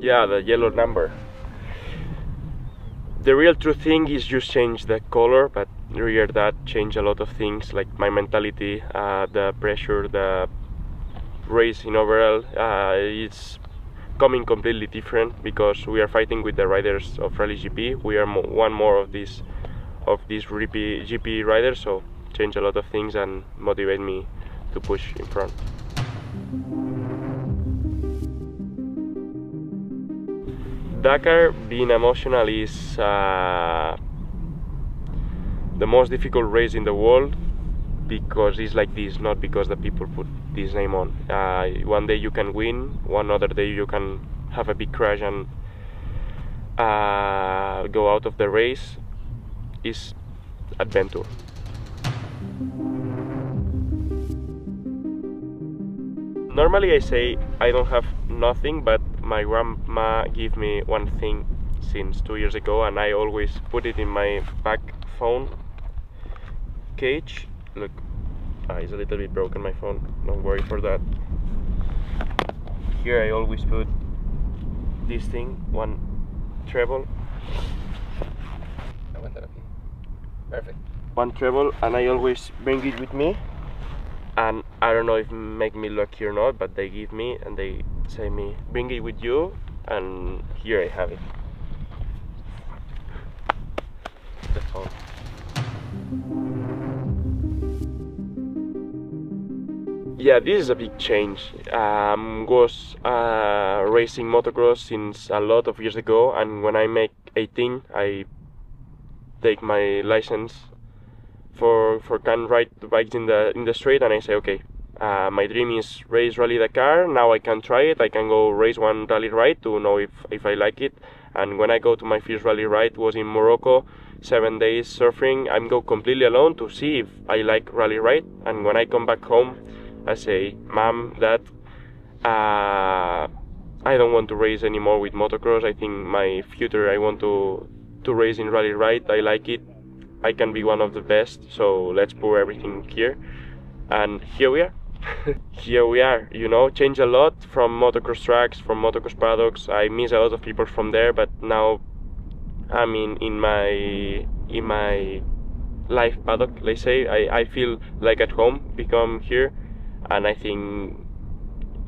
Yeah, the yellow number. The real true thing is just change the color, but really that change a lot of things, like my mentality, the pressure, the racing overall. It's coming completely different because we are fighting with the riders of RallyGP. We are one more of these GP riders, so change a lot of things and motivate me to push in front. Dakar, being emotional, is the most difficult race in the world because it's like this, not because the people put this name on. One day you can win, one other day you can have a big crash and go out of the race. It's adventure. Normally I say I don't have nothing, but my grandma gave me one thing since 2 years ago, and I always put it in my back phone cage. Look, it's a little bit broken, my phone, don't worry for that. Here I always put this thing, one treble. Perfect. One treble, and I always bring it with me. And I don't know if it make me lucky or not, but they give me and they say me, bring it with you, and here I have it. The phone. Yeah, this is a big change. Was racing motocross since a lot of years ago, and when I make 18, I take my license for can ride bikes in the street, and I say, okay, my dream is race Rally Dakar. Now I can try it. I can go race one rally ride to know if I like it. And when I go to my first rally ride was in Morocco, 7 days surfing. I go completely alone to see if I like rally ride. And when I come back home, I say, Mom, Dad, I don't want to race anymore with motocross. I think my future, I want to race in rally ride. I like it. I can be one of the best, so let's pour everything here. And here we are. Here we are, you know, change a lot from motocross tracks, from motocross paddocks. I miss a lot of people from there, but now I'm in my life paddock, let's say. I feel like at home, become here, and I think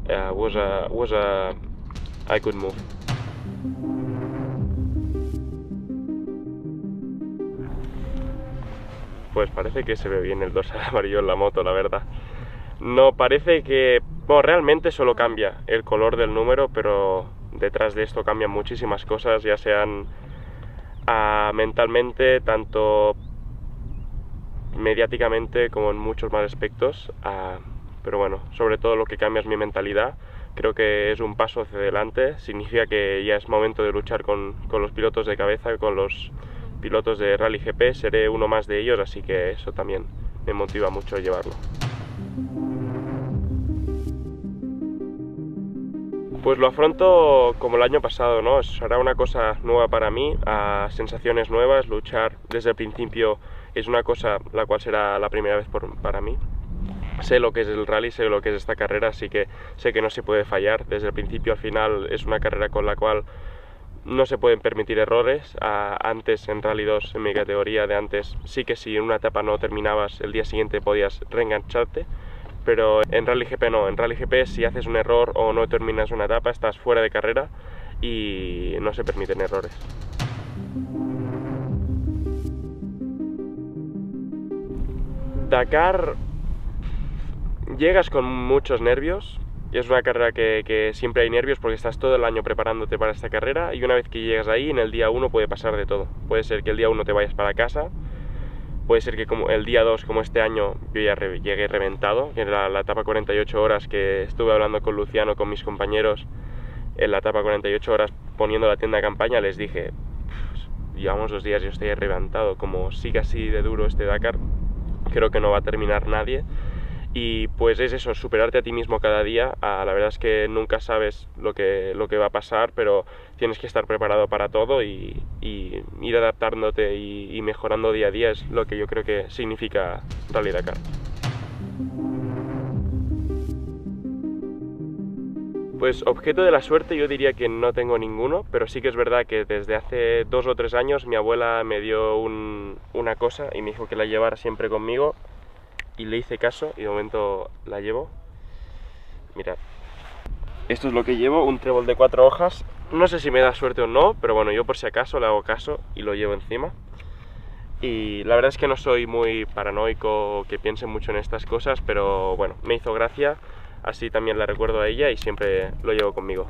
was a good move. Pues parece que se ve bien el dorsal amarillo en la moto, la verdad. No parece que... Bueno, realmente solo cambia el color del número, pero detrás de esto cambian muchísimas cosas, ya sean mentalmente, tanto mediáticamente como en muchos más aspectos. Pero bueno, sobre todo lo que cambia es mi mentalidad. Creo que es un paso hacia adelante, significa que ya es momento de luchar con los pilotos de cabeza, con los pilotos de RallyGP. Seré uno más de ellos, así que eso también me motiva mucho llevarlo. Pues lo afronto como el año pasado, ¿no? Será una cosa nueva para mí, sensaciones nuevas, luchar desde el principio es una cosa la cual será la primera vez para mí. Sé lo que es el rally, sé lo que es esta carrera, así que sé que no se puede fallar. Desde el principio al final es una carrera con la cual no se pueden permitir errores. Antes en Rally 2, en mi categoría de antes, sí que si en una etapa no terminabas, el día siguiente podías reengancharte, pero en RallyGP no. En RallyGP si haces un error o no terminas una etapa, estás fuera de carrera y no se permiten errores. Dakar, llegas con muchos nervios. Es una carrera que siempre hay nervios porque estás todo el año preparándote para esta carrera, y una vez que llegas ahí, en el día 1 puede pasar de todo. Puede ser que el día 1 te vayas para casa, puede ser que como el día 2, como este año, yo ya llegué reventado, que era la etapa 48 horas que estuve hablando con Luciano, con mis compañeros, en la etapa 48 horas poniendo la tienda de campaña, les dije, llevamos 2 días y yo estoy reventado, como siga así de duro este Dakar, creo que no va a terminar nadie. Y pues es eso, superarte a ti mismo cada día. La verdad es que nunca sabes lo que va a pasar, pero tienes que estar preparado para todo y ir adaptándote y mejorando día a día es lo que yo creo que significa Rally Dakar. Pues objeto de la suerte yo diría que no tengo ninguno, pero sí que es verdad que desde hace 2 o 3 años mi abuela me dio una cosa y me dijo que la llevara siempre conmigo y le hice caso y de momento la llevo. Mirad, esto es lo que llevo, un trébol de 4 hojas. No sé si me da suerte o no, pero bueno, yo por si acaso le hago caso y lo llevo encima. Y la verdad es que no soy muy paranoico o que piense mucho en estas cosas, pero bueno, me hizo gracia, así también la recuerdo a ella y siempre lo llevo conmigo.